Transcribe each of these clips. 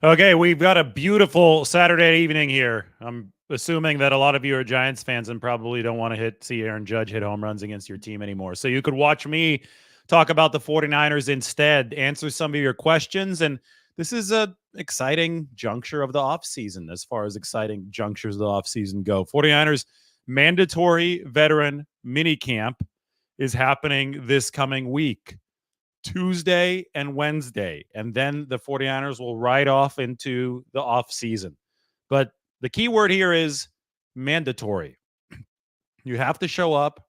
Okay, we've got a beautiful Saturday evening here. I'm assuming that a lot of you are Giants fans and probably don't want to see Aaron Judge hit home runs against your team anymore. So you could watch me talk about the 49ers instead, answer some of your questions. And this is a exciting juncture of the offseason as far as exciting junctures of the offseason go. 49ers mandatory veteran minicamp is happening this coming week. Tuesday and Wednesday, and then the 49ers will ride off into the off season. But the key word here is mandatory. You have to show up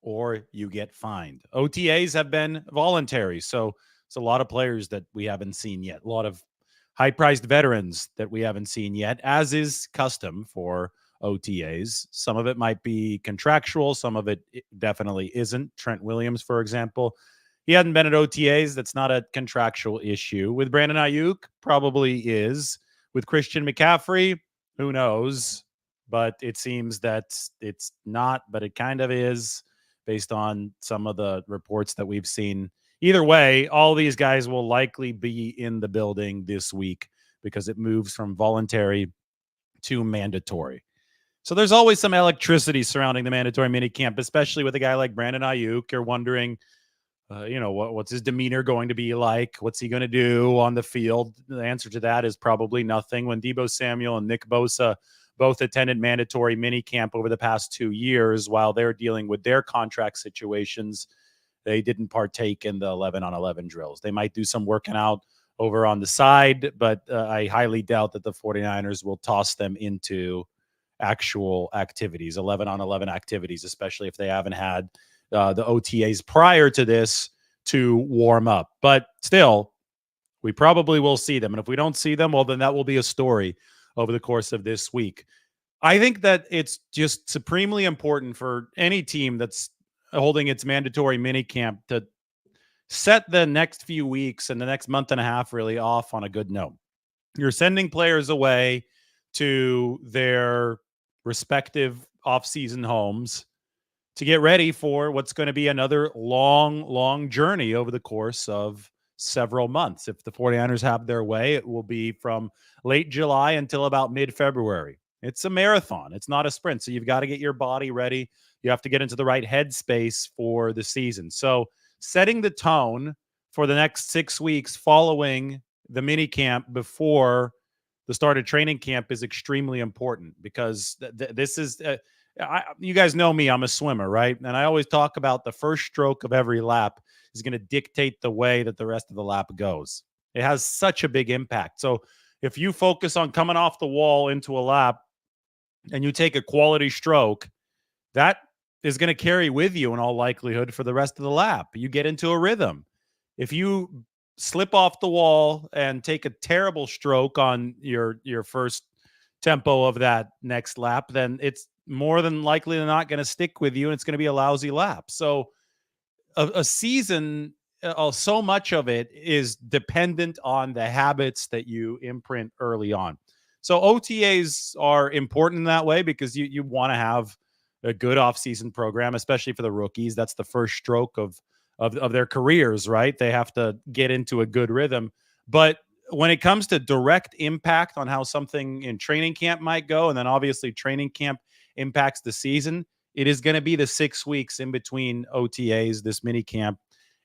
or you get fined. OTAs have been voluntary, so it's a lot of players that we haven't seen yet. A lot of high-priced veterans that we haven't seen yet, as is custom for OTAs. Some of it might be contractual, some of it definitely isn't. Trent Williams, for example, he hadn't been at OTAs. That's not a contractual issue. With Brandon Aiyuk, probably is. With Christian McCaffrey, who knows? But it seems that it's not, but it kind of is based on some of the reports that we've seen. Either way, all these guys will likely be in the building this week because it moves from voluntary to mandatory. So there's always some electricity surrounding the mandatory minicamp, especially with a guy like Brandon Aiyuk. You're wondering, what's his demeanor going to be like? What's he going to do on the field? The answer to that is probably nothing. When Deebo Samuel and Nick Bosa both attended mandatory minicamp over the past 2 years while they're dealing with their contract situations, they didn't partake in the 11-on-11 drills. They might do some working out over on the side, but I highly doubt that the 49ers will toss them into actual activities, 11-on-11 activities, especially if they haven't had the OTAs prior to this to warm up. But still, we probably will see them. And if we don't see them, well, then that will be a story over the course of this week. I think that it's just supremely important for any team that's holding its mandatory mini camp to set the next few weeks and the next month and a half really off on a good note. You're sending players away to their respective offseason homes to get ready for what's going to be another long journey over the course of several months. If the 49ers have their way, it will be from late July until about mid-February. It's a marathon. It's not a sprint. So you've got to get your body ready. You have to get into the right headspace for the season. So setting the tone for the next 6 weeks following the mini camp before the start of training camp is extremely important because this is you guys know me, I'm a swimmer, right? And I always talk about the first stroke of every lap is going to dictate the way that the rest of the lap goes. It has such a big impact. So if you focus on coming off the wall into a lap and you take a quality stroke, that is going to carry with you in all likelihood for the rest of the lap. You get into a rhythm. If you slip off the wall and take a terrible stroke on your first tempo of that next lap, then it's more than likely not going to stick with you and it's going to be a lousy lap. So a season, so much of it is dependent on the habits that you imprint early on. So OTAs are important in that way because you want to have a good offseason program, especially for the rookies. That's the first stroke of their careers, right? They have to get into a good rhythm. But when it comes to direct impact on how something in training camp might go, and then obviously training camp impacts the season, it is going to be the 6 weeks in between OTAs, this mini camp,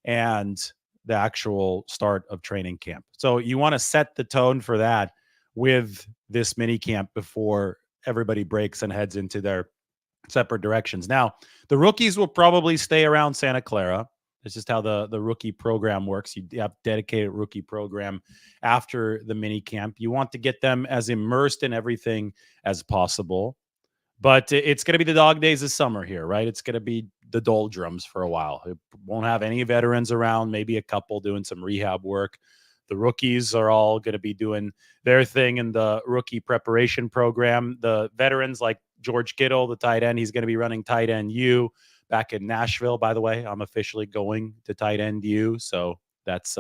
and the actual start of training camp. So you want to set the tone for that with this mini camp before everybody breaks and heads into their separate directions. Now, the rookies will probably stay around Santa Clara. It's just how the rookie program works. You have dedicated rookie program after the mini camp. You want to get them as immersed in everything as possible. But it's going to be the dog days of summer here, right? It's going to be the doldrums for a while. It won't have any veterans around, maybe a couple doing some rehab work. The rookies are all going to be doing their thing in the rookie preparation program. The veterans like George Kittle, the tight end, he's going to be running tight end U back in Nashville. By the way, I'm officially going to tight end U. So that's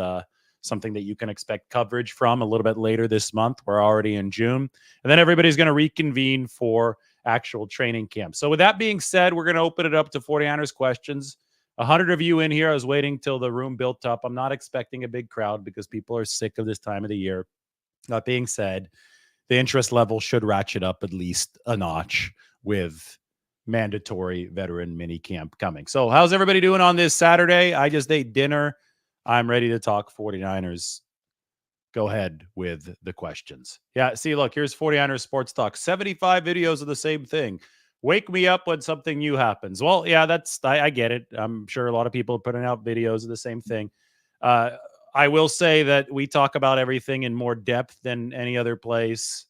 something that you can expect coverage from a little bit later this month. We're already in June. And then everybody's going to reconvene for actual training camp. So with that being said, we're going to open it up to 49ers questions. 100 of you in here. I was waiting till the room built up. I'm not expecting a big crowd because people are sick of this time of the year. That being said, the interest level should ratchet up at least a notch with mandatory veteran mini camp coming. So how's everybody doing on this Saturday? I just ate dinner. I'm ready to talk 49ers. Go ahead with the questions. Yeah, see, look, here's 49ers Sports Talk. 75 videos of the same thing. Wake me up when something new happens. Well, yeah, I get it. I'm sure a lot of people are putting out videos of the same thing. Uh, I will say that we talk about everything in more depth than any other place.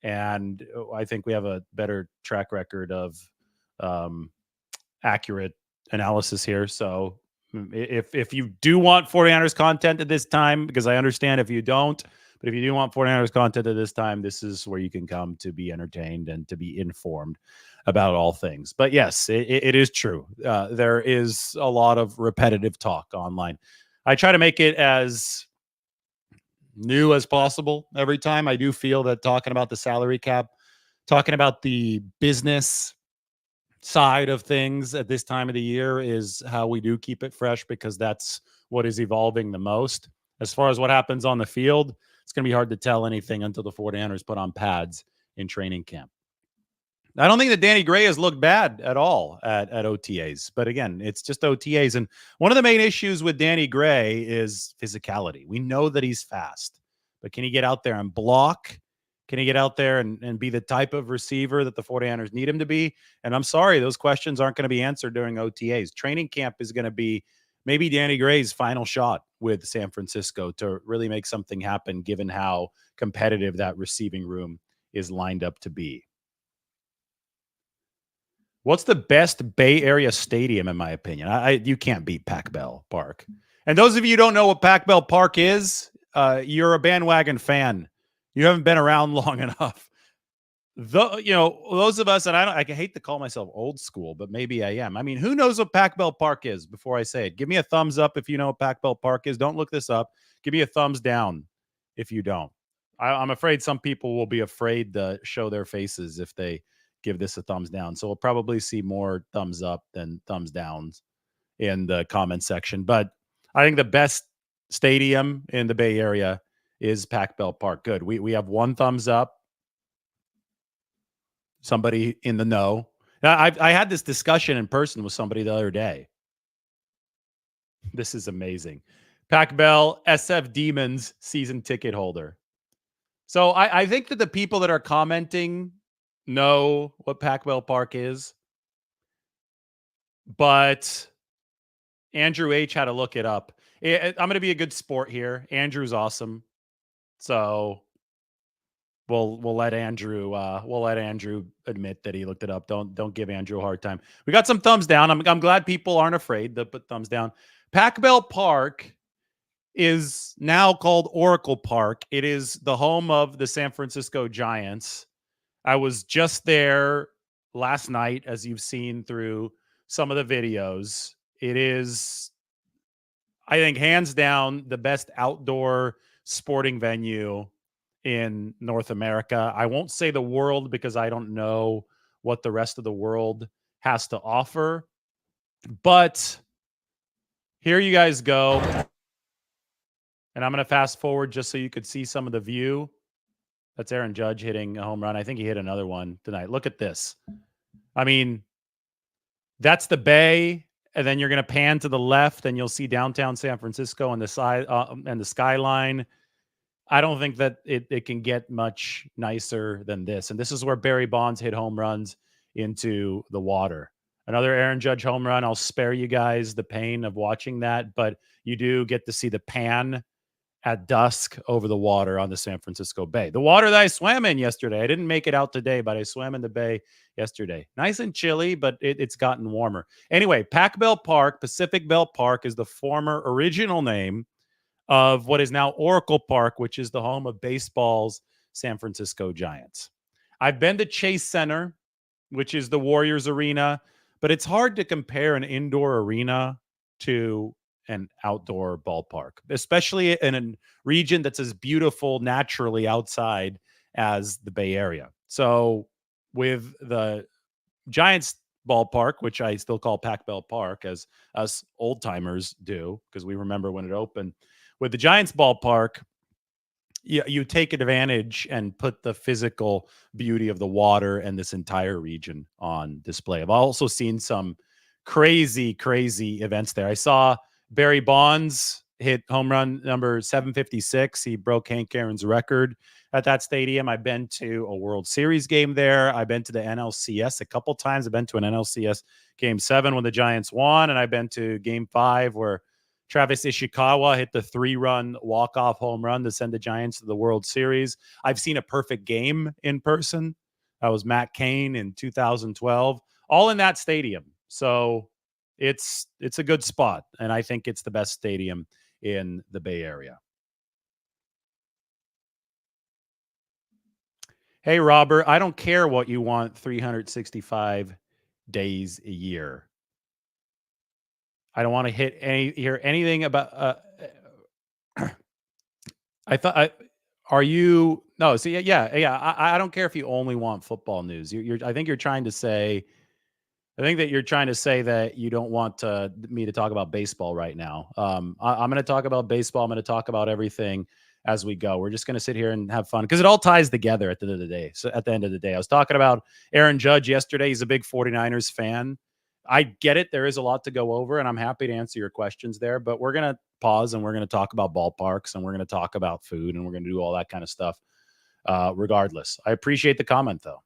And I think we have a better track record of um, accurate analysis here. So if you do want 49ers content at this time, because I understand if you don't, but if you do want 49ers content at this time, this is where you can come to be entertained and to be informed about all things. But yes, it is true. There is a lot of repetitive talk online. I try to make it as new as possible every time. I do feel that talking about the salary cap, talking about the business side of things at this time of the year is how we do keep it fresh, because that's what is evolving the most. As far as what happens on the field, it's going to be hard to tell anything until the 49ers put on pads in training camp. I don't think that Danny Gray has looked bad at all at OTAs, but again, it's just OTAs. And one of the main issues with Danny Gray is physicality. We know that he's fast, but can he get out there and block? Can he get out there and be the type of receiver that the 49ers need him to be? And I'm sorry, those questions aren't going to be answered during OTAs. Training camp is going to be maybe Danny Gray's final shot with San Francisco to really make something happen, given how competitive that receiving room is lined up to be. What's the best Bay Area stadium, in my opinion? You can't beat Pac Bell Park. And those of you who don't know what Pac Bell Park is, you're a bandwagon fan. You haven't been around long enough. Those of us, and I hate to call myself old school, but maybe I am. I mean, who knows what Pac Bell Park is before I say it? Give me a thumbs up if you know what Pac Bell Park is. Don't look this up. Give me a thumbs down if you don't. I'm afraid some people will be afraid to show their faces if they give this a thumbs down. So we'll probably see more thumbs up than thumbs downs in the comment section. But I think the best stadium in the Bay Area is Pac Bell Park. Good. We have one thumbs up. Somebody in the know. Now, I had this discussion in person with somebody the other day. This is amazing. Pac Bell SF Demons season ticket holder. So I think that the people that are commenting know what Pac Bell Park is, but Andrew H had to look it up. I'm going to be a good sport here. Andrew's awesome, so we'll let Andrew admit that he looked it up. Don't give Andrew a hard time. We got some thumbs down. I'm glad people aren't afraid to put thumbs down. Pac Bell Park is now called Oracle Park. It is the home of the San Francisco Giants. I was just there last night, as you've seen through some of the videos. It is, I think, hands down the best outdoor sporting venue in North America. I won't say the world, because I don't know what the rest of the world has to offer. But here you guys go. And I'm going to fast forward just so you could see some of the view. That's Aaron Judge hitting a home run. I think he hit another one tonight. Look at this. I mean, that's the Bay, and then you're going to pan to the left, and you'll see downtown San Francisco on the side and the skyline. I don't think that it can get much nicer than this. And this is where Barry Bonds hit home runs into the water. Another Aaron Judge home run. I'll spare you guys the pain of watching that, but you do get to see the pan at dusk over the water on the San Francisco Bay. The water that I swam in yesterday. I didn't make it out today, but I swam in the Bay yesterday. Nice and chilly, but it's gotten warmer. Anyway, Pac Bell Park, Pacific Bell Park, is the former original name of what is now Oracle Park, which is the home of baseball's San Francisco Giants. I've been to Chase Center, which is the Warriors arena, but it's hard to compare an indoor arena to an outdoor ballpark, especially in a region that's as beautiful naturally outside as the Bay Area. So with the Giants ballpark, which I still call Pac Bell Park, as us old timers do, because we remember when it opened. With the Giants ballpark, you take advantage and put the physical beauty of the water and this entire region on display. I've also seen some crazy events there. I saw Barry Bonds hit home run number 756. He broke Hank Aaron's record at that stadium. I've been to a World Series game there. I've been to the NLCS a couple times. I've been to an NLCS game 7 when the Giants won, and I've been to game 5 where Travis Ishikawa hit the 3-run walk-off home run to send the Giants to the World Series. I've seen a perfect game in person. That was Matt Cain in 2012, all in that stadium. So it's a good spot, and I think it's the best stadium in the Bay Area. Hey, Robert, I don't care what you want 365 days a year. I don't want to hear anything about I thought are you no, see yeah. I don't care if you only want football news. I think you're trying to say I think that you're trying to say that you don't want me to talk about baseball right now. I'm going to talk about baseball. I'm going to talk about everything as we go. We're just going to sit here and have fun because it all ties together at the end of the day. So at the end of the day, I was talking about Aaron Judge yesterday. He's a big 49ers fan. I get it. There is a lot to go over, and I'm happy to answer your questions there. But we're going to pause and we're going to talk about ballparks and we're going to talk about food and we're going to do all that kind of stuff regardless. I appreciate the comment, though.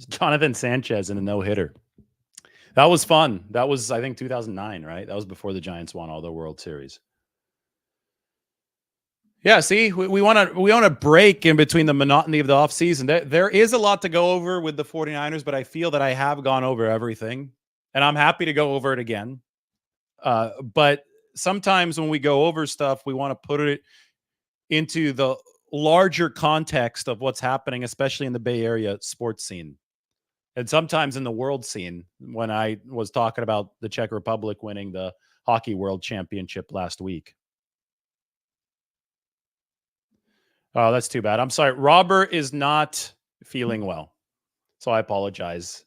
Jonathan Sanchez in a no-hitter. That was fun. That was, I think, 2009, right? That was before the Giants won all the World Series. Yeah, see, we want to break in between the monotony of the offseason. There is a lot to go over with the 49ers, but I feel that I have gone over everything, and I'm happy to go over it again. But sometimes when we go over stuff, we want to put it into the larger context of what's happening, especially in the Bay Area sports scene. And sometimes in the world scene, when I was talking about the Czech Republic winning the Hockey World Championship last week. Oh, that's too bad. I'm sorry. Robert is not feeling well. So I apologize.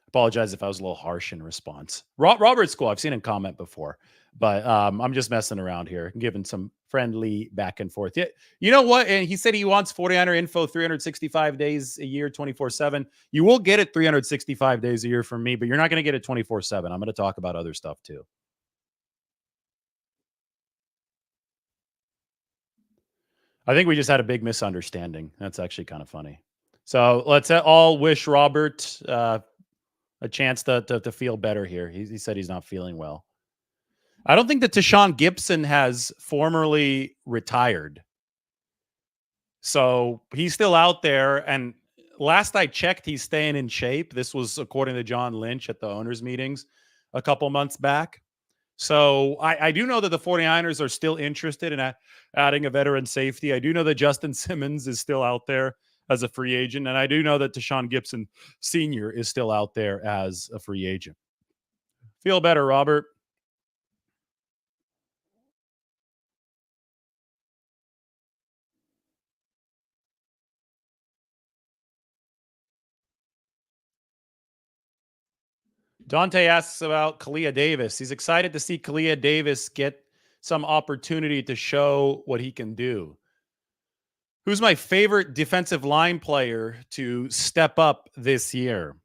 Apologize if I was a little harsh in response. Robert's cool. I've seen him comment before, but I'm just messing around here, giving some friendly back and forth. Yeah, you know what? And he said he wants 49er info 365 days a year, 24/7. You will get it 365 days a year from me, but you're not going to get it 24/7. I'm going to talk about other stuff too. I think we just had a big misunderstanding. That's actually kind of funny. So let's all wish Robert a chance to feel better here. He said he's not feeling well. I don't think that Tashawn Gibson has formally retired. So he's still out there. And last I checked, he's staying in shape. This was according to John Lynch at the owners' meetings a couple months back. So I do know that the 49ers are still interested in adding a veteran safety. I do know that Justin Simmons is still out there as a free agent. And I do know that Tashawn Gibson Sr. is still out there as a free agent. Feel better, Robert. Dante asks about Kalia Davis. He's excited to see Kalia Davis get some opportunity to show what he can do. Who's my favorite defensive line player to step up this year?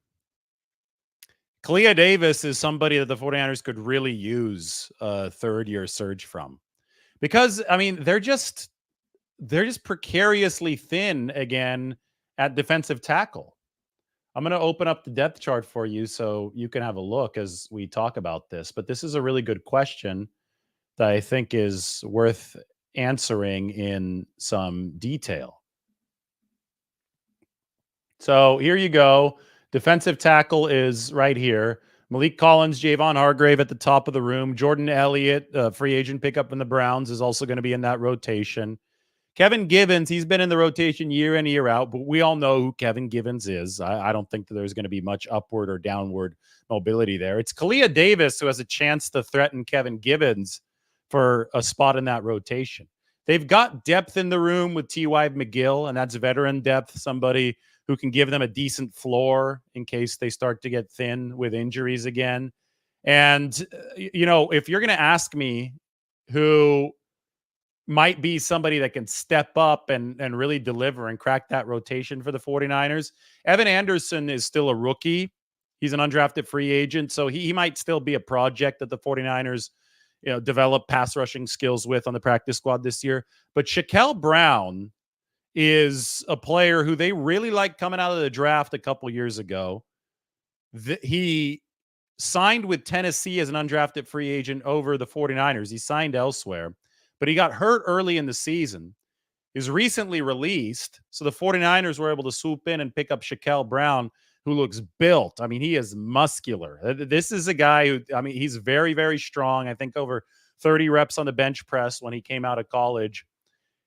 Kalia Davis is somebody that the 49ers could really use a third-year surge from. Because, I mean, they're just precariously thin again at defensive tackle. I'm going to open up the depth chart for you so you can have a look as we talk about this. But this is a really good question that I think is worth answering in some detail. So here you go. Defensive tackle is right here. Malik Collins, Javon Hargrave at the top of the room. Jordan Elliott, free agent pickup from the Browns, is also going to be in that rotation. Kevin Givens, he's been in the rotation year in, year out, but we all know who Kevin Givens is. I don't think that there's going to be much upward or downward mobility there. It's Kalia Davis who has a chance to threaten Kevin Givens for a spot in that rotation. They've got depth in the room with T.Y. McGill, and that's veteran depth, somebody who can give them a decent floor in case they start to get thin with injuries again. And, you know, if you're going to ask me who might be somebody that can step up and really deliver and crack that rotation for the 49ers. Evan Anderson is still a rookie. He's an undrafted free agent, so he might still be a project that the 49ers, develop pass rushing skills with on the practice squad this year. But Shaquille Brown is a player who they really liked coming out of the draft a couple years ago. He signed with Tennessee as an undrafted free agent over the 49ers. He signed elsewhere, but he got hurt early in the season. He was recently released, so the 49ers were able to swoop in and pick up Shaquille Brown, who looks built. I mean, he is muscular. This is a guy who, I mean, he's very, very strong. I think over 30 reps on the bench press when he came out of college.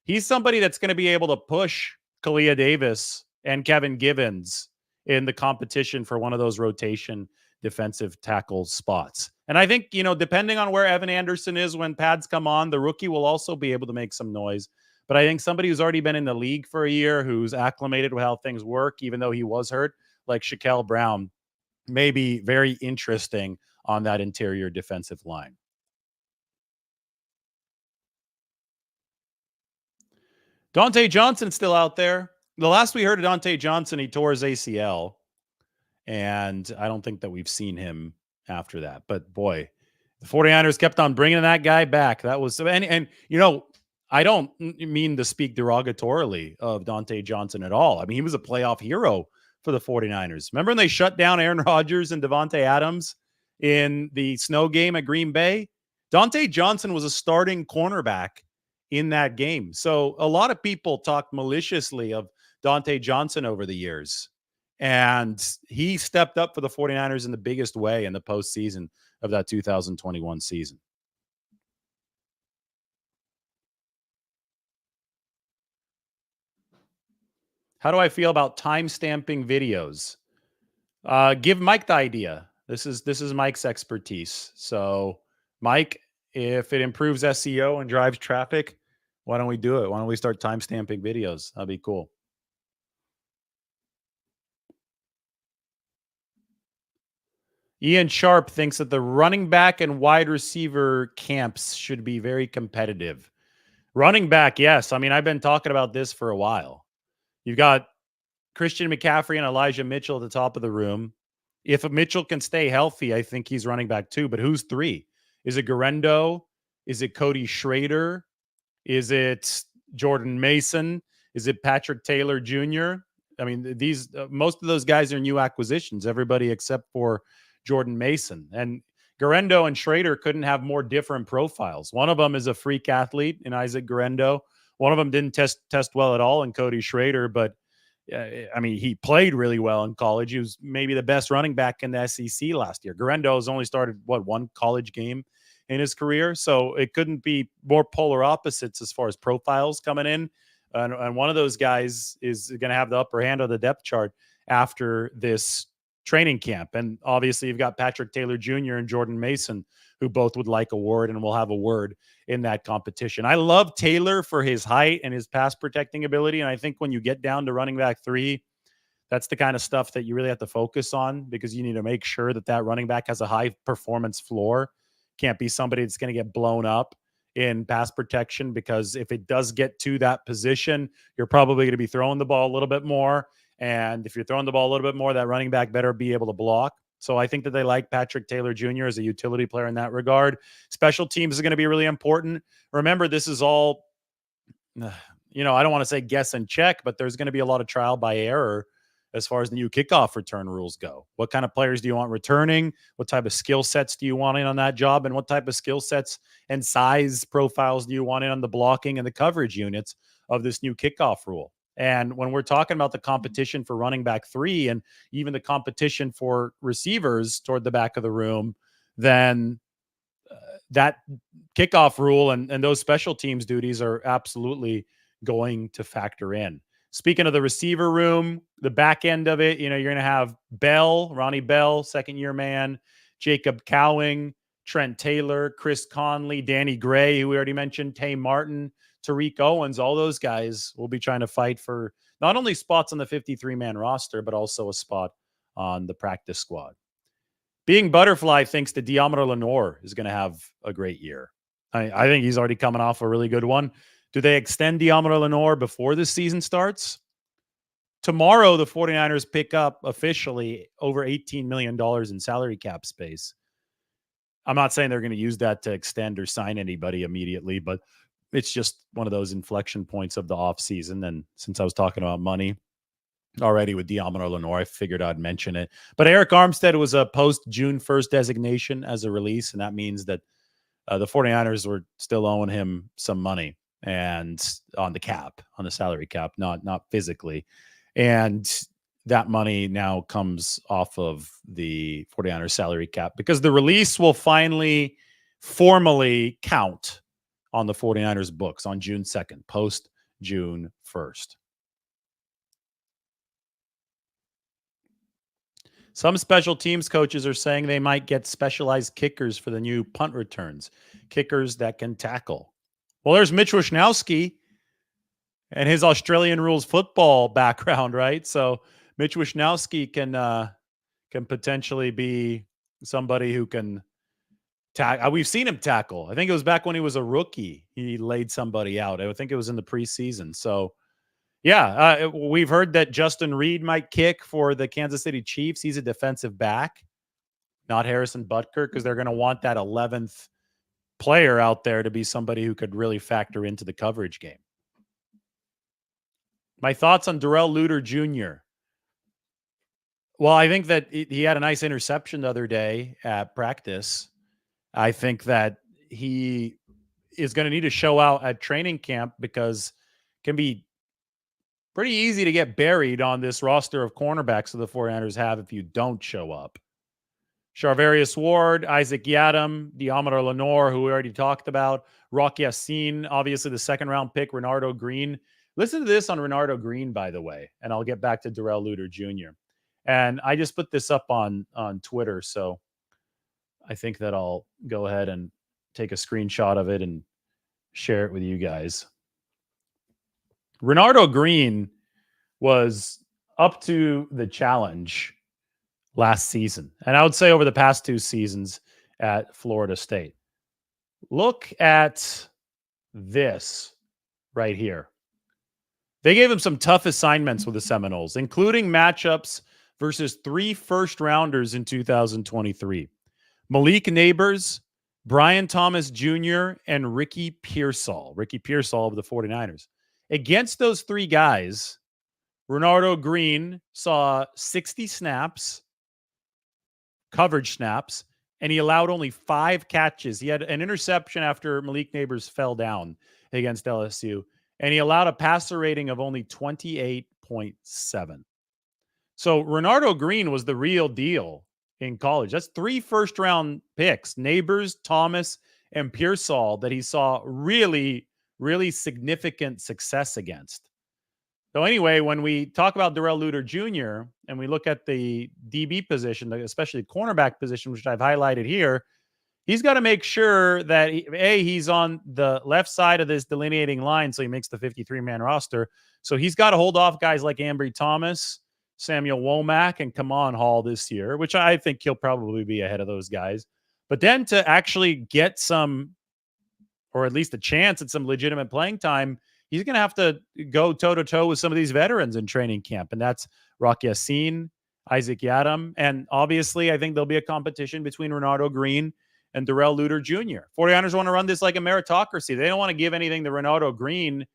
He's somebody that's going to be able to push Kalia Davis and Kevin Givens in the competition for one of those rotation defensive tackle spots. And I think, depending on where Evan Anderson is when pads come on, the rookie will also be able to make some noise. But I think somebody who's already been in the league for a year, who's acclimated with how things work, even though he was hurt, like Shaquille Brown, may be very interesting on that interior defensive line. Dante Johnson's still out there. The last we heard of Dante Johnson, he tore his ACL. And I don't think that we've seen him after that. But boy, the 49ers kept on bringing that guy back. That was, and I don't mean to speak derogatorily of Dante Johnson at all. I mean, he was a playoff hero for the 49ers. Remember when they shut down Aaron Rodgers and Devontae Adams in the snow game at Green Bay? Dante Johnson was a starting cornerback in that game. So a lot of people talked maliciously of Dante Johnson over the years. And he stepped up for the 49ers in the biggest way in the postseason of that 2021 season. How do I feel about time stamping videos? Give Mike the idea. This is Mike's expertise. So, Mike, if it improves SEO and drives traffic, why don't we do it? Why don't we start time stamping videos? That'd be cool. Ian Sharp thinks that the running back and wide receiver camps should be very competitive. Running back, yes. I mean, I've been talking about this for a while. You've got Christian McCaffrey and Elijah Mitchell at the top of the room. If Mitchell can stay healthy, I think he's running back too. But who's three? Is it Garendo? Is it Cody Schrader? Is it Jordan Mason? Is it Patrick Taylor Jr.? I mean, these most of those guys are new acquisitions, everybody except for Jordan Mason. And Garendo and Schrader couldn't have more different profiles. One of them is a freak athlete in Isaac Garendo. One of them didn't test well at all in Cody Schrader, but I mean, he played really well in college. He was maybe the best running back in the SEC last year. Garendo has only started, one college game in his career. So it couldn't be more polar opposites as far as profiles coming in. And one of those guys is going to have the upper hand on the depth chart after this training camp. And obviously you've got Patrick Taylor Jr. and Jordan Mason, who both would like a word and will have a word in that competition. I love Taylor for his height and his pass protecting ability. And I think when you get down to running back 3, that's the kind of stuff that you really have to focus on, because you need to make sure that that running back has a high performance floor. Can't be somebody that's going to get blown up in pass protection, because if it does get to that position, you're probably going to be throwing the ball a little bit more. And if you're throwing the ball a little bit more, that running back better be able to block. So I think that they like Patrick Taylor Jr. as a utility player in that regard. Special teams is going to be really important. Remember, this is all, I don't want to say guess and check, but there's going to be a lot of trial by error as far as the new kickoff return rules go. What kind of players do you want returning? What type of skill sets do you want in on that job? And what type of skill sets and size profiles do you want in on the blocking and the coverage units of this new kickoff rule? And when we're talking about the competition for running back 3 and even the competition for receivers toward the back of the room, then that kickoff rule and those special teams duties are absolutely going to factor in. Speaking of the receiver room, the back end of it, you're going to have Ronnie Bell, second-year man, Jacob Cowing, Trent Taylor, Chris Conley, Danny Gray, who we already mentioned, Tay Martin, Tariq Owens. All those guys will be trying to fight for not only spots on the 53-man roster, but also a spot on the practice squad. Being Butterfly thinks that Deommodore Lenoir is going to have a great year. I think he's already coming off a really good one. Do they extend Diamond Lenore before this season starts? Tomorrow, the 49ers pick up officially over $18 million in salary cap space. I'm not saying they're going to use that to extend or sign anybody immediately, but it's just one of those inflection points of the offseason. And since I was talking about money already with Diamond Lenore, I figured I'd mention it. But Eric Armstead was a post June 1st designation as a release, and that means that the 49ers were still owing him some money and on the cap, on the salary cap, not physically. And that money now comes off of the 49ers salary cap because the release will finally formally count on the 49ers books on June 2nd, post June 1st. Some special teams coaches are saying they might get specialized kickers for the new punt returns, kickers that can tackle. Well, there's Mitch Wishnowsky and his Australian rules football background, right? So Mitch Wishnowsky can potentially be somebody who can tackle. We've seen him tackle. I think it was back when he was a rookie. He laid somebody out. I think it was in the preseason. So, yeah, we've heard that Justin Reed might kick for the Kansas City Chiefs. He's a defensive back, not Harrison Butker, because they're going to want that 11th player out there to be somebody who could really factor into the coverage game. My thoughts on Darrell Luter Jr. Well, I think that he had a nice interception the other day at practice. I think that he is going to need to show out at training camp because it can be pretty easy to get buried on this roster of cornerbacks that the 49ers have if you don't show up. Charvarius Ward, Isaac Yiadom, Diamond Lenore, who we already talked about, Rock Ya-Sin, obviously the second-round pick, Renardo Green. Listen to this on Renardo Green, by the way, and I'll get back to Darrell Luter Jr. And I just put this up on Twitter, so I think that I'll go ahead and take a screenshot of it and share it with you guys. Renardo Green was up to the challenge last season, and I would say over the past 2 seasons at Florida State. Look at this right here. They gave him some tough assignments with the Seminoles, including matchups versus 3 first-rounders in 2023. Malik Neighbors, Brian Thomas Jr., and Ricky Pearsall. Ricky Pearsall of the 49ers. Against those 3 guys, Renardo Green saw 60 snaps, coverage snaps, and he allowed only 5 catches. He had an interception after Malik Neighbors fell down against LSU, and he allowed a passer rating of only 28.7. So Renardo Green was the real deal in college. That's 3 first-round picks, Neighbors, Thomas, and Pearsall, that he saw really, really significant success against. So anyway, when we talk about Darrell Luter Jr. and we look at the DB position, especially the cornerback position, which I've highlighted here, he's got to make sure that, he's on the left side of this delineating line so he makes the 53-man roster. So he's got to hold off guys like Ambry Thomas, Samuel Womack, and Kamon Hall this year, which I think he'll probably be ahead of those guys. But then to actually get some, or at least a chance at some legitimate playing time, he's going to have to go toe-to-toe with some of these veterans in training camp, and that's Rock Ya-Sin, Isaac Yiadom, and obviously I think there'll be a competition between Renardo Green and Darrell Luter Jr. 49ers want to run this like a meritocracy. They don't want to give anything to Renardo Green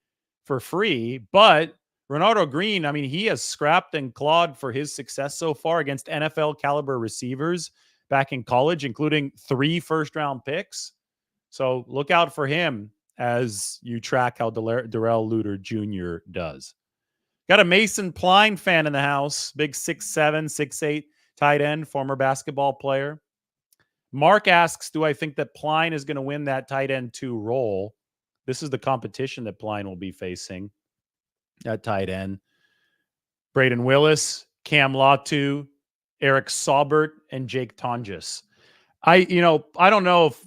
for free, but Renardo Green, I mean, he has scrapped and clawed for his success so far against NFL-caliber receivers back in college, including 3 first-round picks. So look out for him as you track how Darrell Luter Jr. does. Got a Mason Pline fan in the house. Big 6'7", 6'8", tight end, former basketball player. Mark asks, do I think that Pline is going to win that tight end 2 role? This is the competition that Pline will be facing at tight end. Braden Willis, Cam Latu, Eric Saubert, and Jake Tonjes. I don't know if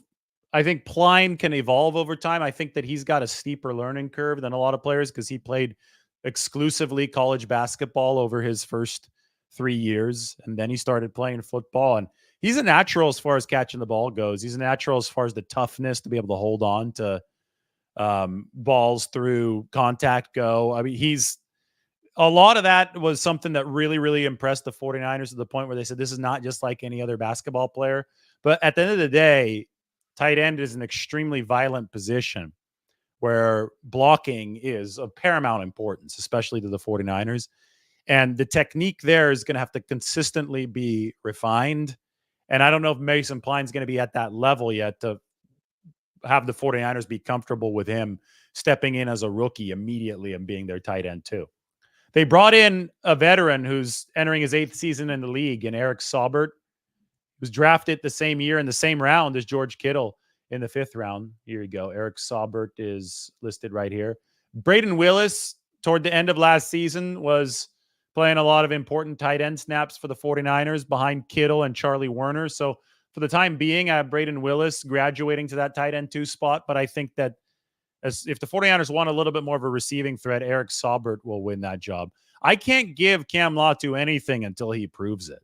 I think Pline can evolve over time. I think that he's got a steeper learning curve than a lot of players because he played exclusively college basketball over his first 3 years, and then he started playing football, and he's a natural as far as catching the ball goes. He's a natural as far as the toughness to be able to hold on to balls through contact go. I mean, he's a lot of that was something that really, really impressed the 49ers to the point where they said, this is not just like any other basketball player. But at the end of the day, tight end is an extremely violent position where blocking is of paramount importance, especially to the 49ers. And the technique there is going to have to consistently be refined. And I don't know if Mason Pline's going to be at that level yet to have the 49ers be comfortable with him stepping in as a rookie immediately and being their tight end too. They brought in a veteran who's entering his 8th season in the league, and Eric Saubert, who's drafted the same year in the same round as George Kittle in the 5th round. Here you go. Eric Saubert is listed right here. Braden Willis, toward the end of last season, was playing a lot of important tight end snaps for the 49ers behind Kittle and Charlie Werner. So for the time being, I have Braden Willis graduating to that tight end 2 spot, but I think that if the 49ers want a little bit more of a receiving threat, Eric Saubert will win that job. I can't give Cam Latu anything until he proves it.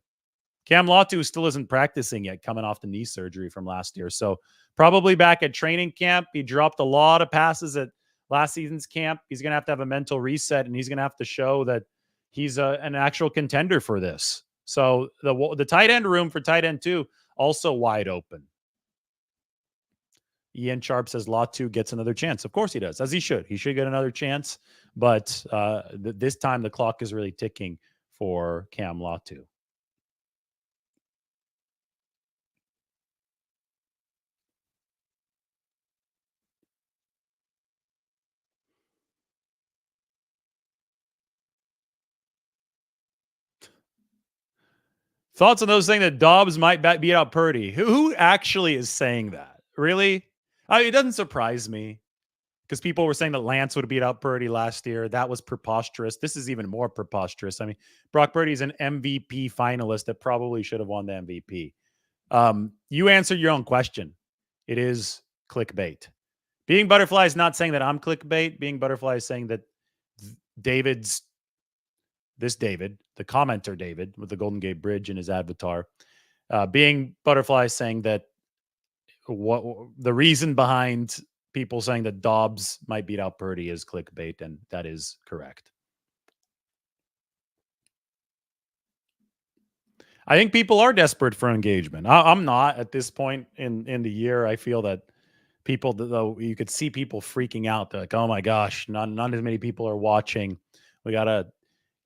Cam Latu still isn't practicing yet, coming off the knee surgery from last year. So probably back at training camp. He dropped a lot of passes at last season's camp. He's going to have a mental reset, and he's going to have to show that he's an actual contender for this. So the tight end room for tight end 2 also wide open. Ian Sharp says Latu gets another chance. Of course he does, as he should. He should get another chance. But this time the clock is really ticking for Cam Latu. Thoughts on those saying that Dobbs might beat out Purdy? Who actually is saying that? Really? It doesn't surprise me because people were saying that Lance would beat out Purdy last year. That was preposterous. This is even more preposterous. I mean, Brock Purdy is an MVP finalist that probably should have won the MVP. You answered your own question. It is clickbait. Being Butterfly is not saying that I'm clickbait. Being Butterfly is saying that David, the commenter David with the Golden Gate Bridge in his avatar, Being Butterfly is saying that what the reason behind people saying that Dobbs might beat out Purdy is clickbait, and that is correct. I think people are desperate for engagement. I'm not at this point in the year. I feel that people, though, you could see people freaking out. They're like, oh my gosh, not as many people are watching. We gotta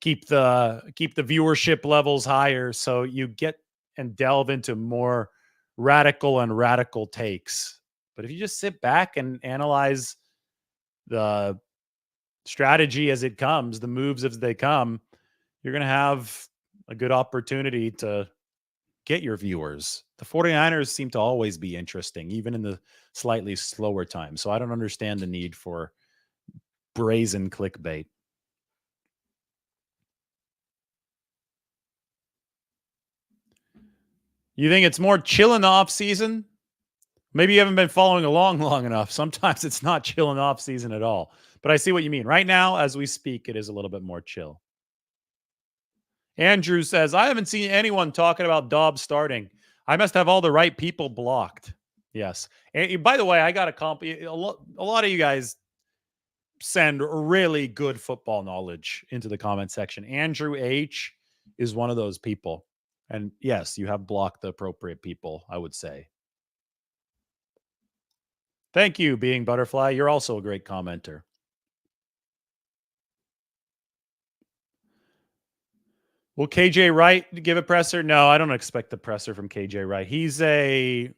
keep the viewership levels higher. So you get and delve into more radical takes. But if you just sit back and analyze the strategy as it comes, the moves as they come, you're going to have a good opportunity to get your viewers. The 49ers seem to always be interesting, even in the slightly slower time. So I don't understand the need for brazen clickbait. You think it's more chill in the off season? Maybe you haven't been following along long enough. Sometimes it's not chill in the off season at all. But I see what you mean. Right now, as we speak, it is a little bit more chill. Andrew says, I haven't seen anyone talking about Dobbs starting. I must have all the right people blocked. Yes. And by the way, I got a lot of you guys send really good football knowledge into the comment section. Andrew H is one of those people. And yes, you have blocked the appropriate people, I would say. Thank you, Being Butterfly. You're also a great commenter. Will KJ Wright give a presser? No, I don't expect the presser from KJ Wright. He's a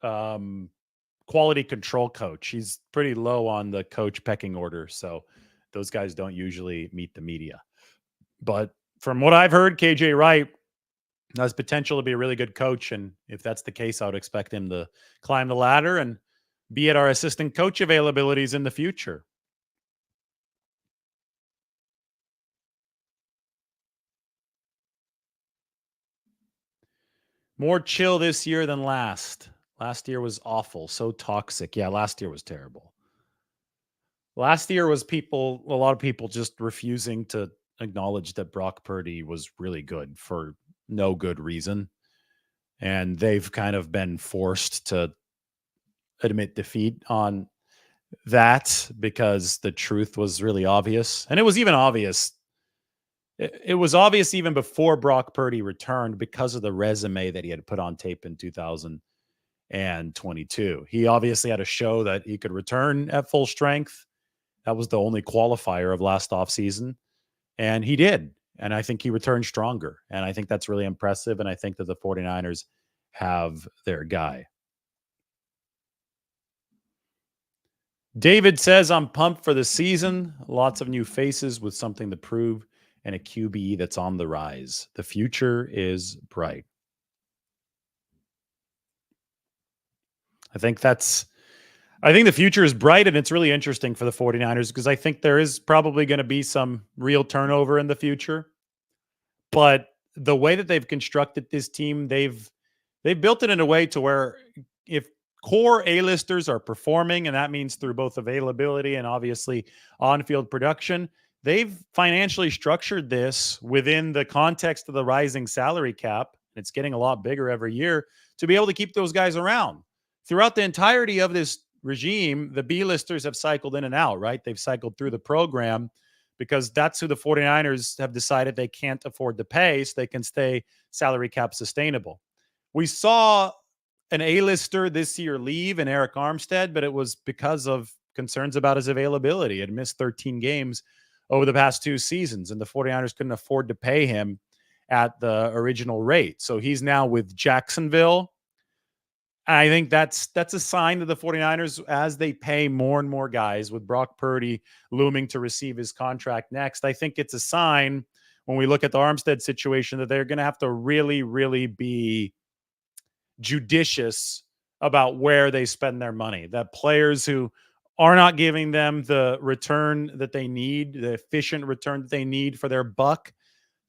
quality control coach. He's pretty low on the coach pecking order. So those guys don't usually meet the media. But from what I've heard, KJ Wright has potential to be a really good coach. And if that's the case, I would expect him to climb the ladder and be at our assistant coach availabilities in the future. More chill this year than last. Last year was awful, so toxic. Yeah, last year was terrible. Last year was a lot of people just refusing to acknowledge that Brock Purdy was really good for no good reason. And they've kind of been forced to admit defeat on that because the truth was really obvious. And it was even obvious. It was obvious even before Brock Purdy returned because of the resume that he had put on tape in 2022. He obviously had to show that he could return at full strength. That was the only qualifier of last offseason. And he did. And I think he returned stronger. And I think that's really impressive. And I think that the 49ers have their guy. David says, I'm pumped for the season. Lots of new faces with something to prove and a QB that's on the rise. The future is bright. I think the future is bright, and it's really interesting for the 49ers because I think there is probably going to be some real turnover in the future. But the way that they've constructed this team, they've built it in a way to where if core A-listers are performing, and that means through both availability and obviously on-field production, they've financially structured this within the context of the rising salary cap. It's getting a lot bigger every year to be able to keep those guys around. Throughout the entirety of this regime, the B-listers have cycled in and out, right? They've cycled through the program because that's who the 49ers have decided they can't afford to pay so they can stay salary cap sustainable. We saw an A-lister this year leave in Eric Armstead, but it was because of concerns about his availability. He had missed 13 games over the past 2 seasons, and the 49ers couldn't afford to pay him at the original rate. So he's now with Jacksonville. I think that's a sign to the 49ers as they pay more and more guys with Brock Purdy looming to receive his contract next. I think it's a sign when we look at the Armstead situation that they're going to have to really, really be judicious about where they spend their money. That players who are not giving them the return that they need, the efficient return that they need for their buck,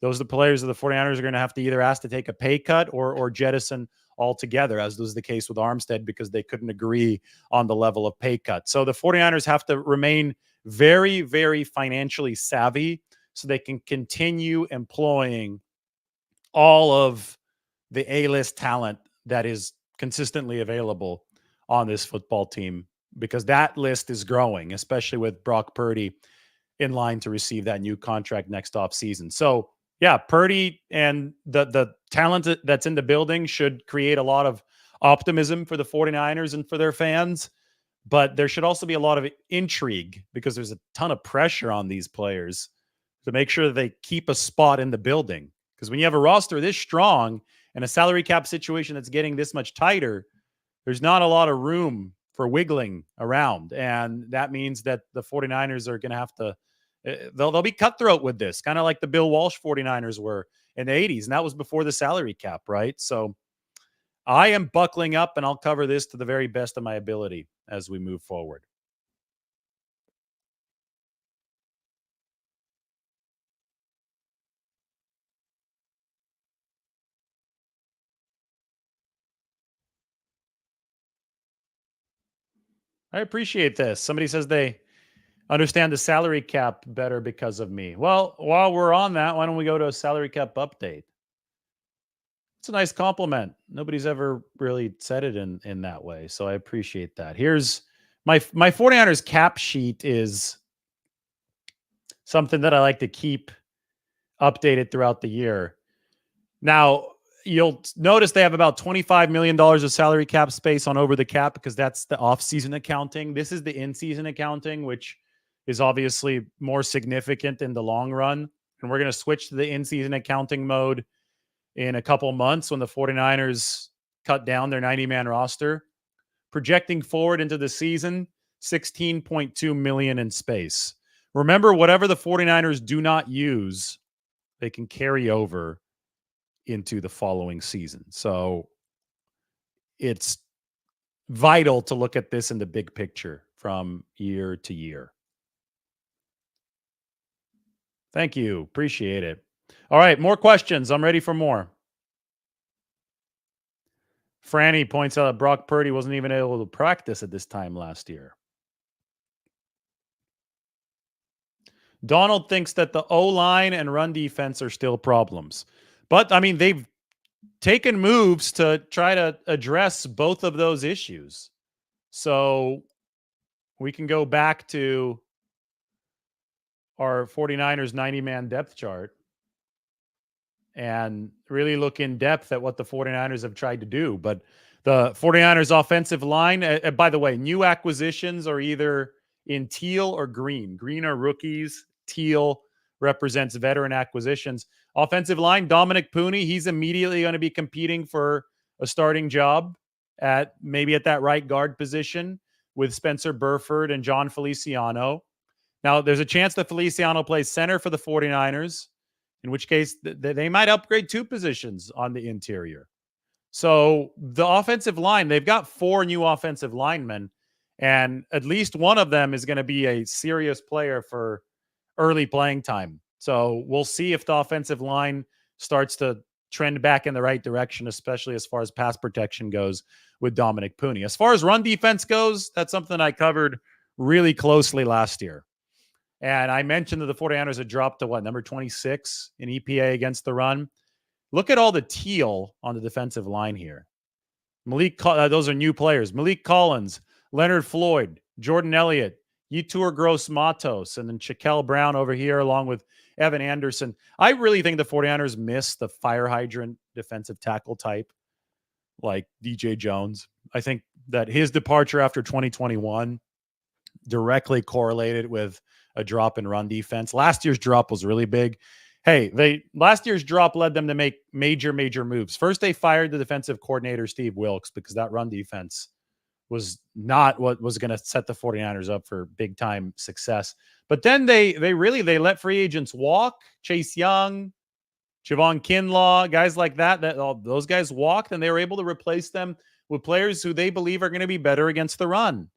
those are the players that the 49ers are going to have to either ask to take a pay cut or jettison altogether, as was the case with Armstead because they couldn't agree on the level of pay cut. So the 49ers have to remain very, very financially savvy so they can continue employing all of the A-list talent that is consistently available on this football team, because that list is growing, especially with Brock Purdy in line to receive that new contract next offseason. So yeah, Purdy and the talent that's in the building should create a lot of optimism for the 49ers and for their fans. But there should also be a lot of intrigue because there's a ton of pressure on these players to make sure that they keep a spot in the building. Because when you have a roster this strong and a salary cap situation that's getting this much tighter, there's not a lot of room for wiggling around. And that means that the 49ers are going to have to, they'll be cutthroat with this, kind of like the Bill Walsh 49ers were in the 80s. And that was before the salary cap, right? So I am buckling up, and I'll cover this to the very best of my ability as we move forward. I appreciate this. Somebody says they understand the salary cap better because of me. Well, while we're on that, why don't we go to a salary cap update? It's a nice compliment. Nobody's ever really said it in that way, so I appreciate that. Here's my 49ers cap sheet is something that I like to keep updated throughout the year. Now, you'll notice they have about $25 million of salary cap space on over the cap because that's the off-season accounting. This is the in-season accounting, which is obviously more significant in the long run. And we're going to switch to the in-season accounting mode in a couple months when the 49ers cut down their 90-man roster. Projecting forward into the season, $16.2 million in space. Remember, whatever the 49ers do not use, they can carry over into the following season. So it's vital to look at this in the big picture from year to year. Thank you. Appreciate it. All right, more questions. I'm ready for more. Franny points out that Brock Purdy wasn't even able to practice at this time last year. Donald thinks that the O-line and run defense are still problems. But, I mean, they've taken moves to try to address both of those issues. So we can go back to our 49ers 90-man depth chart and really look in depth at what the 49ers have tried to do. But the 49ers offensive line, by the way, new acquisitions are either in teal or green. Green are rookies. Teal represents veteran acquisitions. Offensive line, Dominic Puni, he's immediately going to be competing for a starting job at maybe at that right guard position with Spencer Burford and John Feliciano. Now, there's a chance that Feliciano plays center for the 49ers, in which case they might upgrade 2 positions on the interior. So the offensive line, they've got 4 new offensive linemen, and at least one of them is going to be a serious player for early playing time. So we'll see if the offensive line starts to trend back in the right direction, especially as far as pass protection goes with Dominic Puni. As far as run defense goes, that's something I covered really closely last year. And I mentioned that the 49ers had dropped to number 26 in EPA against the run. Look at all the teal on the defensive line here. Those are new players. Malik Collins, Leonard Floyd, Jordan Elliott, Yetur Gross-Matos, and then Shaquille Brown over here along with Evan Anderson. I really think the 49ers miss the fire hydrant defensive tackle type like DJ Jones. I think that his departure after 2021 directly correlated with a drop in run defense. Last year's drop was really big. Hey, last year's drop led them to make major moves. First, they fired the defensive coordinator, Steve Wilkes, because that run defense was not what was going to set the 49ers up for big time success. But then they let free agents walk. Chase Young, Javon Kinlaw, guys like that those guys walked, and they were able to replace them with players who they believe are going to be better against the run.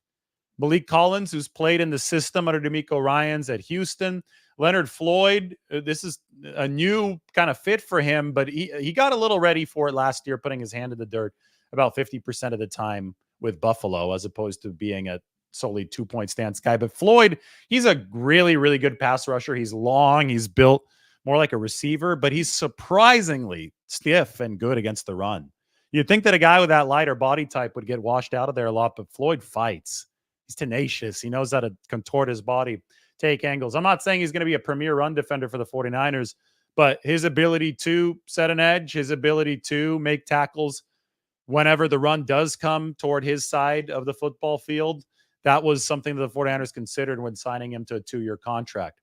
Malik Collins, who's played in the system under DeMeco Ryans at Houston. Leonard Floyd, this is a new kind of fit for him, but he got a little ready for it last year, putting his hand in the dirt about 50% of the time with Buffalo, as opposed to being a solely 2-point stance guy. But Floyd, he's a really good pass rusher. He's long. He's built more like a receiver, but he's surprisingly stiff and good against the run. You'd think that a guy with that lighter body type would get washed out of there a lot, but Floyd fights. He's tenacious. He knows how to contort his body, take angles. I'm not saying he's going to be a premier run defender for the 49ers, but his ability to set an edge, his ability to make tackles whenever the run does come toward his side of the football field, that was something that the 49ers considered when signing him to a 2-year contract.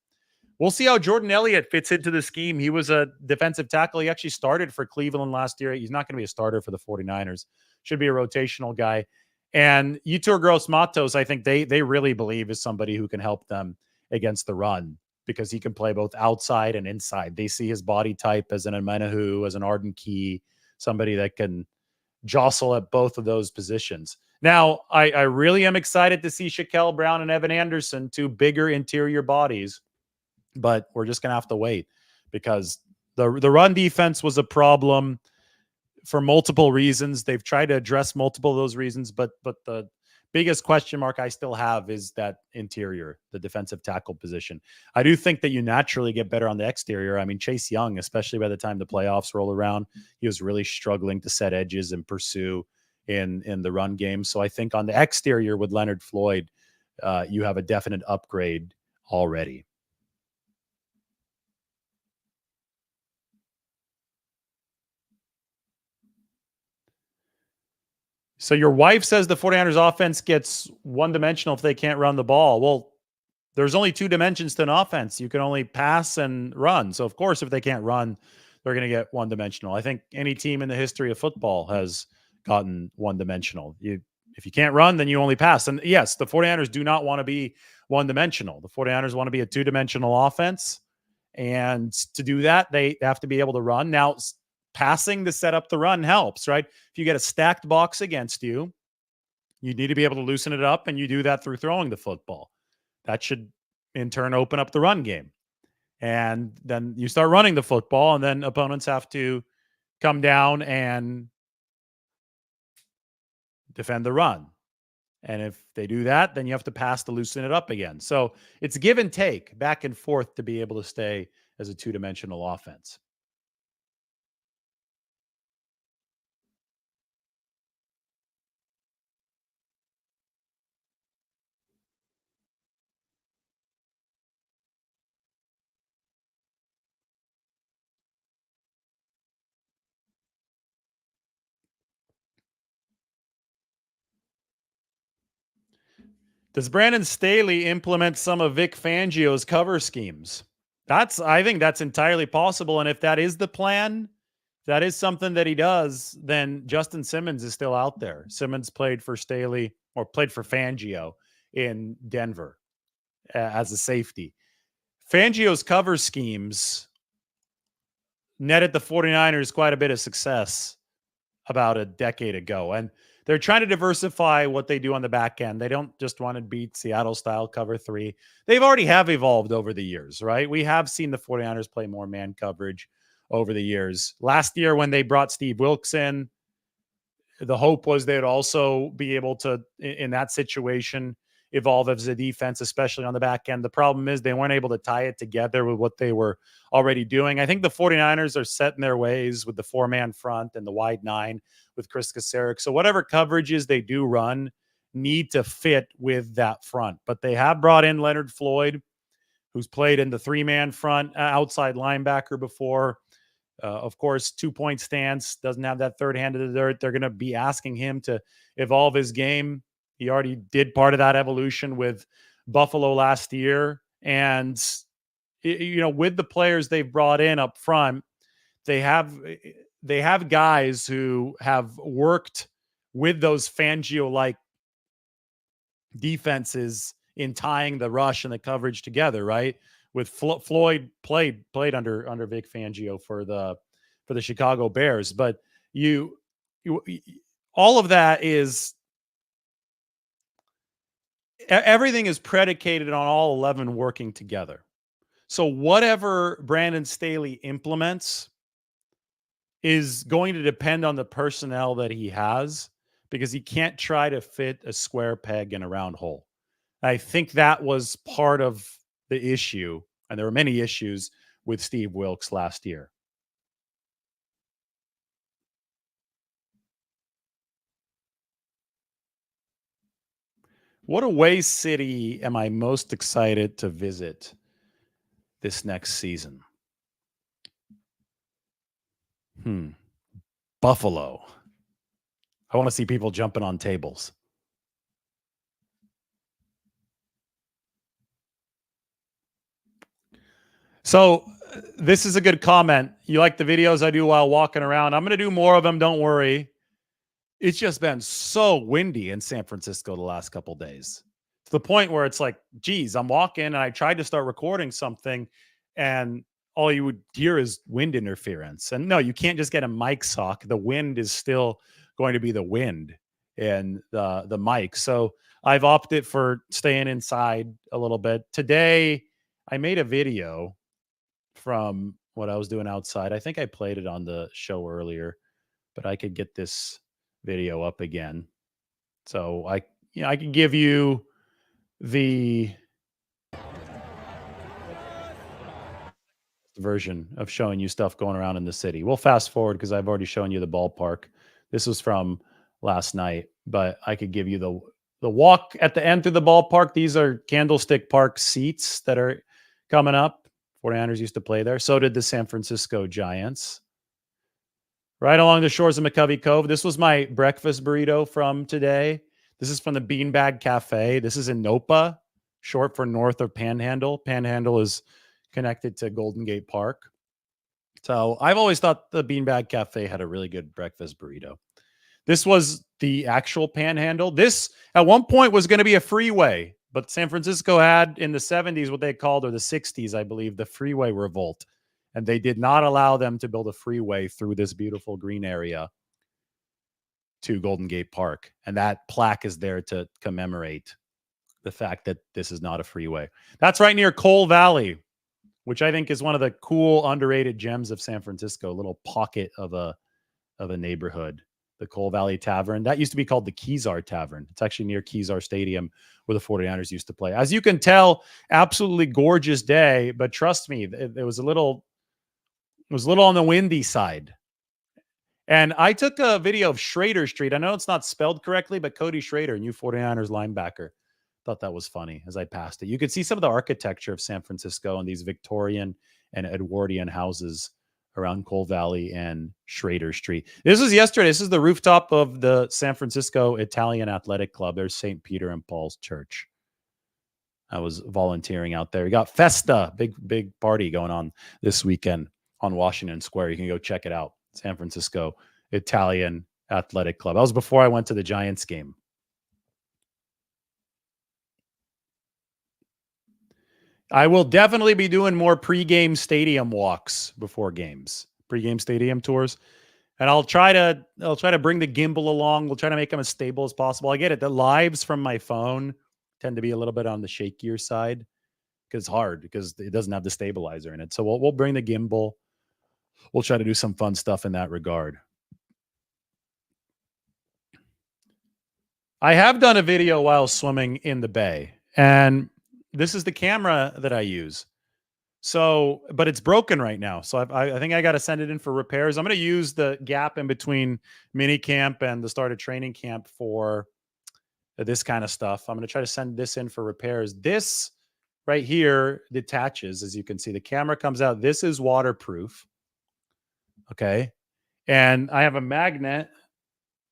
We'll see how Jordan Elliott fits into the scheme. He was a defensive tackle. He actually started for Cleveland last year. He's not going to be a starter for the 49ers. Should be a rotational guy. And Yetur Gross-Matos, I think they really believe is somebody who can help them against the run because he can play both outside and inside. They see his body type as an Amenahu, as an Arden Key, somebody that can jostle at both of those positions. Now, I really am excited to see Shaquille Brown and Evan Anderson, 2 bigger interior bodies, but we're just going to have to wait because the run defense was a problem for multiple reasons. They've tried to address multiple of those reasons, but the biggest question mark I still have is that interior, the defensive tackle position. I do think that you naturally get better on the exterior. I mean, Chase Young, especially by the time the playoffs roll around, he was really struggling to set edges and pursue in the run game. So I think on the exterior with Leonard Floyd, you have a definite upgrade already. So your wife says the 49ers offense gets one-dimensional if they can't run the ball. Well, there's only 2 dimensions to an offense. You can only pass and run. So, of course, if they can't run, they're going to get one-dimensional. I think any team in the history of football has gotten one-dimensional. If you can't run, then you only pass. And, yes, the 49ers do not want to be one-dimensional. The 49ers want to be a 2-dimensional offense. And to do that, they have to be able to run. Now, passing to set up the run helps, right? If you get a stacked box against you, you need to be able to loosen it up, and you do that through throwing the football. That should, in turn, open up the run game. And then you start running the football, and then opponents have to come down and defend the run. And if they do that, then you have to pass to loosen it up again. So it's give and take, back and forth to be able to stay as a 2-dimensional offense. Does Brandon Staley implement some of Vic Fangio's cover schemes? I think that's entirely possible. And if that is the plan, that is something that he does, then Justin Simmons is still out there. Simmons played for Staley or played for Fangio in Denver as a safety. Fangio's cover schemes netted the 49ers quite a bit of success about a decade ago. And they're trying to diversify what they do on the back end. They don't just want to beat Seattle style cover three. They've already have evolved over the years, right? We have seen the 49ers play more man coverage over the years. Last year, when they brought Steve Wilkes in, the hope was they'd also be able to, in that situation, evolve as a defense, especially on the back end. The problem is they weren't able to tie it together with what they were already doing. I think the 49ers are set in their ways with the four-man front and the wide nine with Chris Kasarik. So whatever coverages they do run need to fit with that front. But they have brought in Leonard Floyd, who's played in the three-man front, outside linebacker before. Of course, 2-point stance, doesn't have that third hand of the dirt. They're going to be asking him to evolve his game. He already did part of that evolution with Buffalo last year. And, with the players they've brought in up front, they have guys who have worked with those Fangio-like defenses in tying the rush and the coverage together, right? With Floyd played under Vic Fangio for the Chicago Bears, but you all of that is everything is predicated on all 11 working together. So whatever Brandon Staley implements is going to depend on the personnel that he has, because he can't try to fit a square peg in a round hole. I think that was part of the issue, and there were many issues with Steve Wilkes last year. What away city am I most excited to visit this next season? Buffalo. I want to see people jumping on tables. So this is a good comment. You like the videos I do while walking around? I'm going to do more of them. Don't worry. It's just been so windy in San Francisco the last couple of days, to the point where it's like, geez, I'm walking and I tried to start recording something and all you would hear is wind interference. And no, you can't just get a mic sock. The wind is still going to be the wind in the mic. So I've opted for staying inside a little bit. Today, I made a video from what I was doing outside. I think I played it on the show earlier, but I could get this video up again. So I can give you the version of showing you stuff going around in the city. We'll fast forward because I've already shown you the ballpark. This was from last night, but I could give you the walk at the end through the ballpark. These are Candlestick Park seats that are coming up. 49ers used to play there. So did the San Francisco Giants. Right along the shores of McCovey Cove. This was my breakfast burrito from today. This is from the Beanbag Cafe. This is in Nopa, short for north of Panhandle. Panhandle is connected to Golden Gate Park. So I've always thought the Beanbag Cafe had a really good breakfast burrito. This was the actual Panhandle. This at one point was going to be a freeway, but San Francisco had in the 70s what they called, or the 60s, I believe, the freeway revolt. And they did not allow them to build a freeway through this beautiful green area to Golden Gate Park. And that plaque is there to commemorate the fact that this is not a freeway. That's right near Cole Valley, which I think is one of the cool, underrated gems of San Francisco, a little pocket of a neighborhood. The Cole Valley Tavern. That used to be called the Kezar Tavern. It's actually near Kezar Stadium where the 49ers used to play. As you can tell, absolutely gorgeous day, but trust me, it was a little on the windy side. And I took a video of Schrader Street. I know it's not spelled correctly, but Cody Schrader, new 49ers linebacker. Thought that was funny as I passed it. You could see some of the architecture of San Francisco and these Victorian and Edwardian houses around Cole Valley and Schrader Street. This was yesterday. This is the rooftop of the San Francisco Italian Athletic Club. There's St. Peter and Paul's Church. I was volunteering out there. We got Festa, big party going on this weekend on Washington Square. You can go check it out. San Francisco Italian Athletic Club. That was before I went to the Giants game. I will definitely be doing more pregame stadium walks before games, pregame stadium tours. And I'll try to bring the gimbal along. We'll try to make them as stable as possible. I get it. The lives from my phone tend to be a little bit on the shakier side because it's hard because it doesn't have the stabilizer in it. So we'll bring the gimbal. We'll try to do some fun stuff in that regard. I have done a video while swimming in the bay, and this is the camera that I use. So, but it's broken right now. So I think I got to send it in for repairs. I'm going to use the gap in between minicamp and the start of training camp for this kind of stuff. I'm going to try to send this in for repairs. This right here detaches, as you can see. The camera comes out. This is waterproof. Okay. And I have a magnet,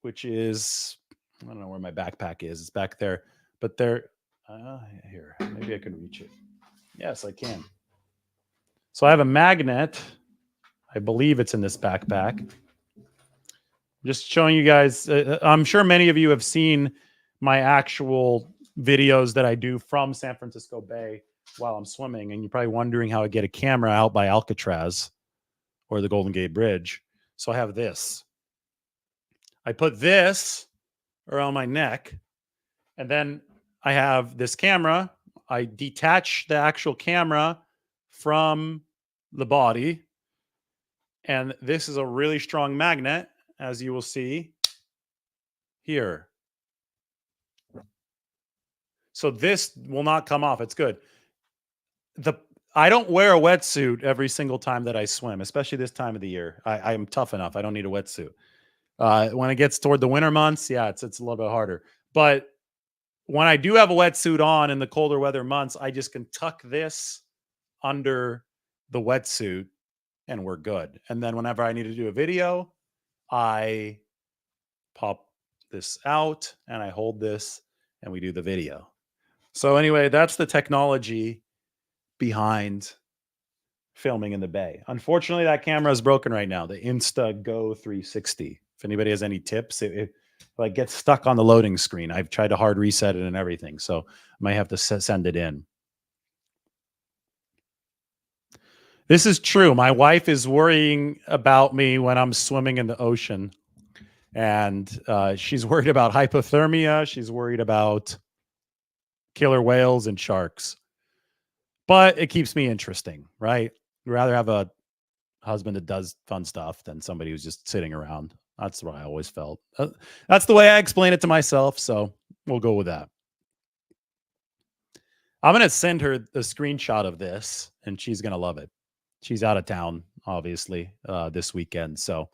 which is, I don't know where my backpack is. It's back there. But there, here, maybe I can reach it. Yes, I can. So I have a magnet. I believe it's in this backpack. Just showing you guys. I'm sure many of you have seen my actual videos that I do from San Francisco Bay while I'm swimming. And you're probably wondering how I get a camera out by Alcatraz or the Golden Gate Bridge. So I have this. I put this around my neck. And then I have this camera. I detach the actual camera from the body. And this is a really strong magnet, as you will see here. So this will not come off. It's good. I don't wear a wetsuit every single time that I swim, especially this time of the year. I am tough enough. I don't need a wetsuit. When it gets toward the winter months, yeah, it's a little bit harder. But when I do have a wetsuit on in the colder weather months, I just can tuck this under the wetsuit and we're good. And then whenever I need to do a video, I pop this out and I hold this and we do the video. So anyway, that's the technology behind filming in the bay. Unfortunately, that camera is broken right now, the Insta Go 360. If anybody has any tips, it like gets stuck on the loading screen. I've tried to hard reset it and everything, so I might have to send it in. This is true. My wife is worrying about me when I'm swimming in the ocean, and she's worried about hypothermia. She's worried about killer whales and sharks. But it keeps me interesting, right? I'd rather have a husband that does fun stuff than somebody who's just sitting around. That's what I always felt. That's the way I explain it to myself. So we'll go with that. I'm going to send her the screenshot of this and she's going to love it. She's out of town, obviously, this weekend. So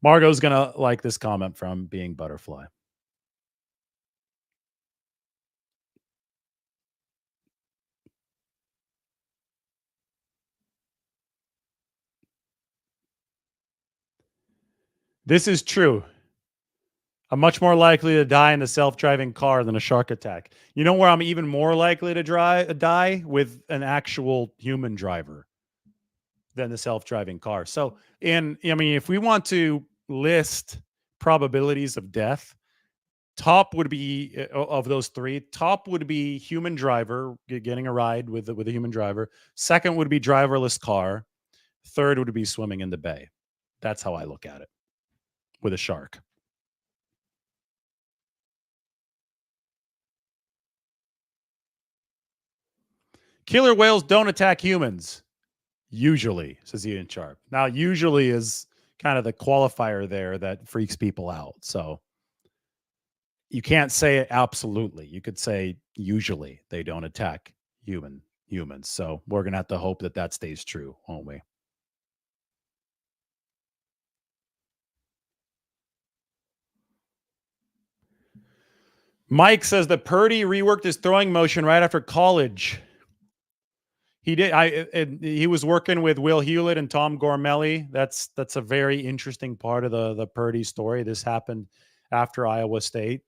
Margot's going to like this comment from Being Butterfly. This is true. I'm much more likely to die in a self-driving car than a shark attack. You know where I'm even more likely to die? With an actual human driver than the self-driving car. So, if we want to list probabilities of death, top would be of those three. Top would be human driver, getting a ride with a human driver. Second would be driverless car. Third would be swimming in the bay. That's how I look at it with a shark. Killer whales don't attack humans. Usually, says Ian Sharp. Now, usually is kind of the qualifier there that freaks people out. So you can't say it absolutely. You could say usually they don't attack humans. So we're going to have to hope that stays true, won't we? Mike says that Purdy reworked his throwing motion right after college. He did. He was working with Will Hewlett and Tom Gormelli. That's a very interesting part of the Purdy story. This happened after Iowa State.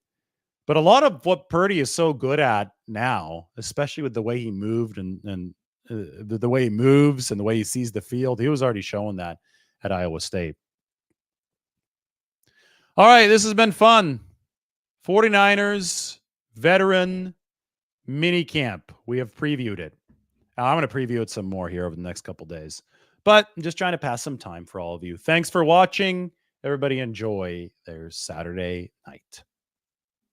But a lot of what Purdy is so good at now, especially with the way he moved and the way he moves and the way he sees the field, he was already showing that at Iowa State. All right, this has been fun. 49ers veteran mini camp. We have previewed it. Now, I'm going to preview it some more here over the next couple days. But I'm just trying to pass some time for all of you. Thanks for watching. Everybody enjoy their Saturday night.